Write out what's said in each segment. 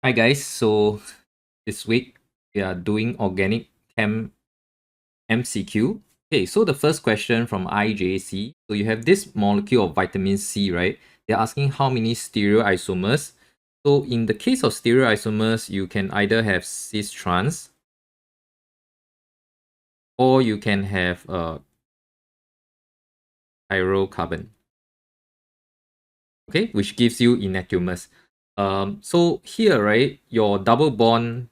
Hi guys, so this week we are doing organic chem MCQ. Okay, so the first question from IJC. So you have this molecule of vitamin C, right? They're asking how many stereoisomers. So in the case of stereoisomers, you can either have cis trans or you can have chirocarbon. Okay, which gives you enantiomers. So here, right, your double bond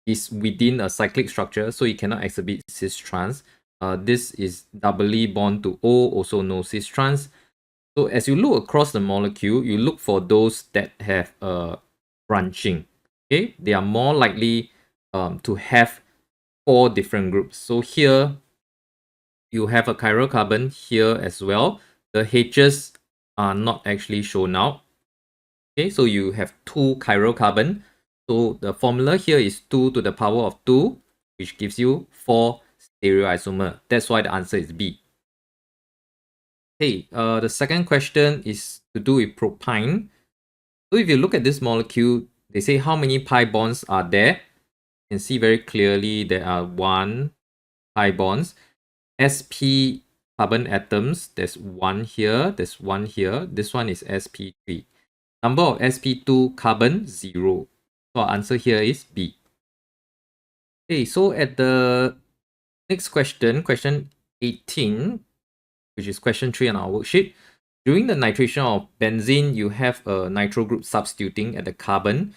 is within a cyclic structure, so it cannot exhibit cis trans. This is doubly bond to O, also no cis trans. So as you look across the molecule, you look for those that have branching. Okay, they are more likely to have 4 different groups. So here you have a chirocarbon here as well. The H's are not actually shown out. Okay, so you have 2 chirocarbon. So the formula here is 2 to the power of 2, which gives you 4 stereoisomer. That's why the answer is B. Okay, the second question is to do with propine. So if you look at this molecule, they say how many pi bonds are there. You can see very clearly there are 1 pi bonds. sp carbon atoms, there's 1 here, there's 1 here. This one is sp3. Number of sp2 carbon, 0. So our answer here is B. Okay, so at the next question, question 18, which is question 3 on our worksheet. During the nitration of benzene, you have a nitro group substituting at the carbon.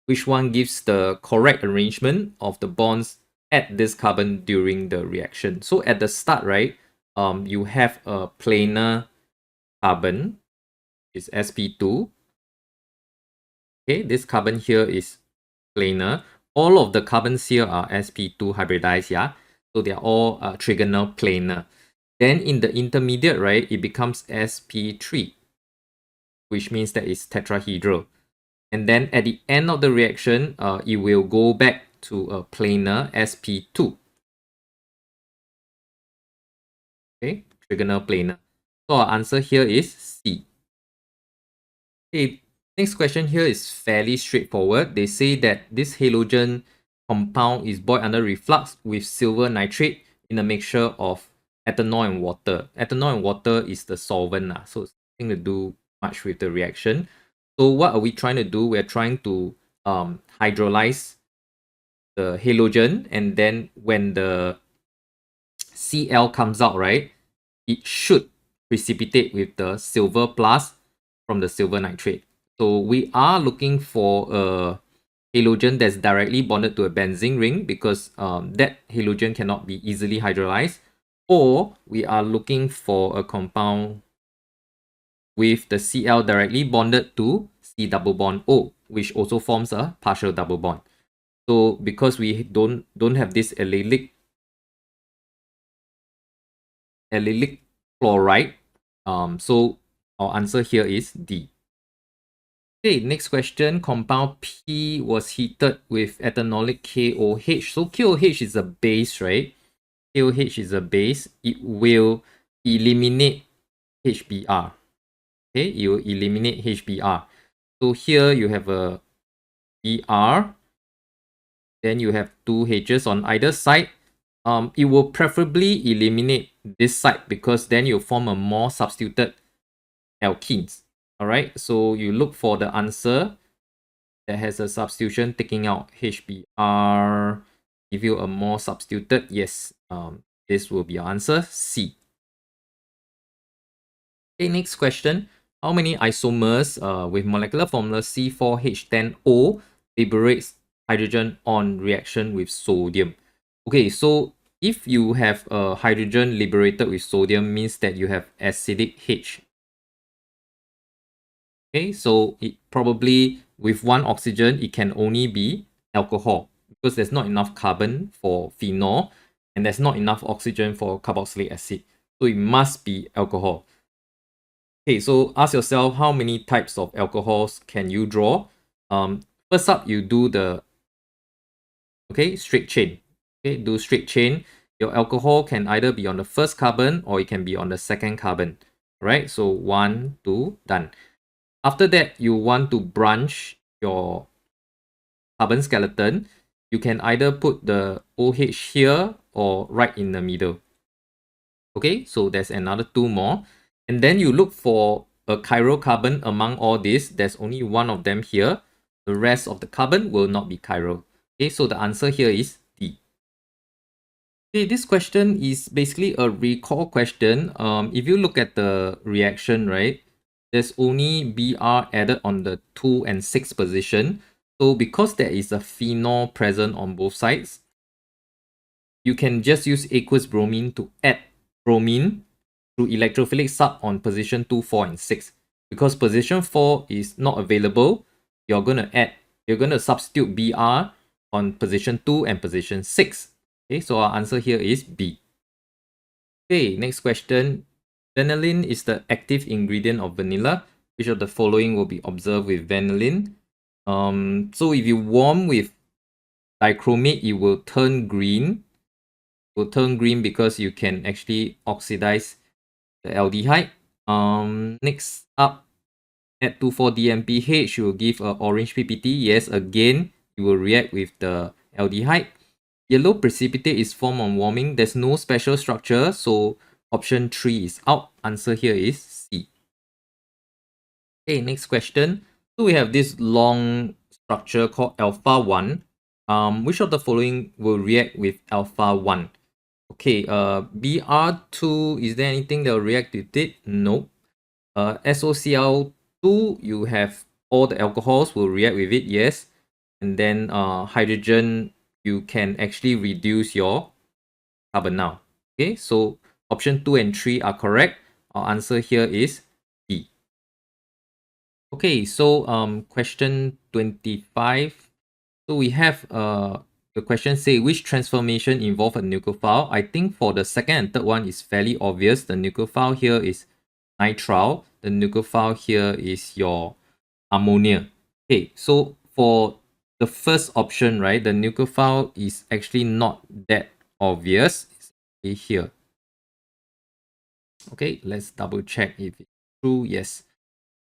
Which one gives the correct arrangement of the bonds at this carbon during the reaction? So at the start, right, you have a planar carbon, is sp2. Okay, this carbon here is planar. All of the carbons here are sp2 hybridized, yeah. So they are all trigonal planar. Then in the intermediate, right, it becomes sp3, which means that it's tetrahedral. And then at the end of the reaction, it will go back to a planar sp2. Okay, trigonal planar. So our answer here is C. Okay, next question here is fairly straightforward. They say that this halogen compound is boiled under reflux with silver nitrate in a mixture of ethanol and water. Ethanol and water is the solvent, so it's nothing to do much with the reaction. So what are we trying to do? We're trying to hydrolyze the halogen, and then when the Cl comes out, right, it should precipitate with the silver plus from the silver nitrate. So we are looking for a halogen that's directly bonded to a benzene ring because that halogen cannot be easily hydrolyzed, or we are looking for a compound with the Cl directly bonded to C double bond O, which also forms a partial double bond. So because we don't have this allylic chloride, so our answer here is D. Okay, next question. Compound P was heated with ethanolic KOH. So KOH is a base, right? KOH is a base. It will eliminate HBr. Okay, it will eliminate HBr. So here you have a Br. Then you have 2 H's on either side. It will preferably eliminate this side because then you form a more substituted alkenes. Alright, so you look for the answer that has a substitution taking out HBr, give you a more substituted. Yes, this will be your answer, C. Okay, next question. How many isomers with molecular formula C4H10O liberates hydrogen on reaction with sodium? Okay, so if you have a hydrogen liberated with sodium, means that you have acidic H. Okay, so it probably with 1 oxygen, it can only be alcohol because there's not enough carbon for phenol and there's not enough oxygen for carboxylic acid. So it must be alcohol. Okay, so ask yourself how many types of alcohols can you draw? First up, you do the straight chain. Okay, do straight chain. Your alcohol can either be on the first carbon or it can be on the second carbon. Right? So 1, 2, done. After that, you want to branch your carbon skeleton, you can either put the OH here or right in the middle. Okay, so there's another 2 more. And then you look for a chiral carbon among all this. There's only one of them here. The rest of the carbon will not be chiral. Okay, so the answer here is D. Okay, this question is basically a recall question. If you look at the reaction, right, there's only Br added on the 2 and 6 position. So because there is a phenol present on both sides, you can just use aqueous bromine to add bromine through electrophilic sub on position 2, 4, and 6. Because position 4 is not available, you're going to substitute Br on position 2 and position 6. Okay, so our answer here is B. Okay, next question. Vanillin is the active ingredient of vanilla. Which of the following will be observed with vanillin? So if you warm with dichromate, it will turn green. It will turn green because you can actually oxidize the aldehyde. Next up, add 2,4-DMPH, you will give a orange PPT. Yes, again, it will react with the aldehyde. Yellow precipitate is formed on warming. There's no special structure, so option 3 is out. Answer here is C. Okay, next question. So we have this long structure called alpha 1. Which of the following will react with alpha 1? Okay, Br2, is there anything that will react with it? No. SOCl2, you have all the alcohols will react with it, yes. And then hydrogen, you can actually reduce your carbon now. Okay, so option 2 and 3 are correct. Our answer here is D. Okay, so question 25. So we have the question say which transformation involve a nucleophile. I think for the second and third one is fairly obvious. The nucleophile here is nitrile. The nucleophile here is your ammonia. Okay, so for the first option, right, the nucleophile is actually not that obvious. It's here. Okay, let's double check if it's true. Yes,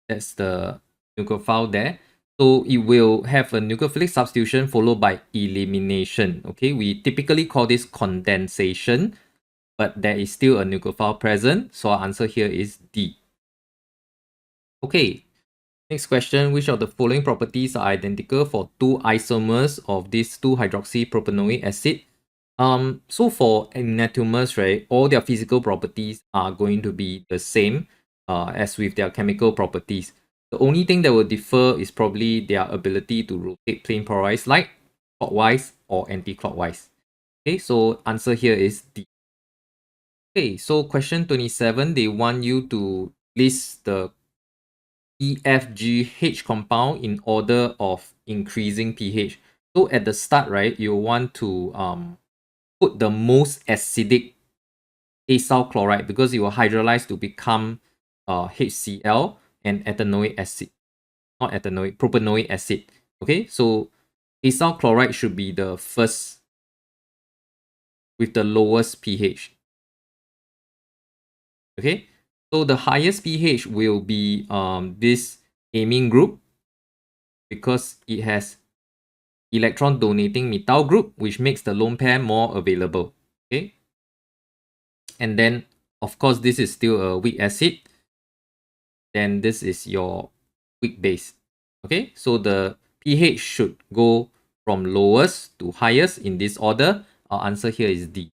that's the nucleophile there. So it will have a nucleophilic substitution followed by elimination. Okay, we typically call this condensation, but there is still a nucleophile present. So our answer here is D. Okay, next question. Which of the following properties are identical for 2 isomers of this 2-hydroxypropanoic acid? So for enantiomers, right, all their physical properties are going to be the same as with their chemical properties. The only thing that will differ is probably their ability to rotate plane polarized light clockwise or anti-clockwise. Okay, so answer here is D. Okay, so question 27, they want you to list the EFGH compound in order of increasing pH. So at the start, right, you want to put the most acidic acyl chloride because it will hydrolyze to become HCl and ethanoic acid, not ethanoic, propanoic acid. Okay, so acyl chloride should be the first with the lowest pH. Okay, so the highest pH will be this amine group because it has electron donating methyl group, which makes the lone pair more available. Okay, and then of course this is still a weak acid. Then this is your weak base. Okay, so the pH should go from lowest to highest in this order. Our answer here is D.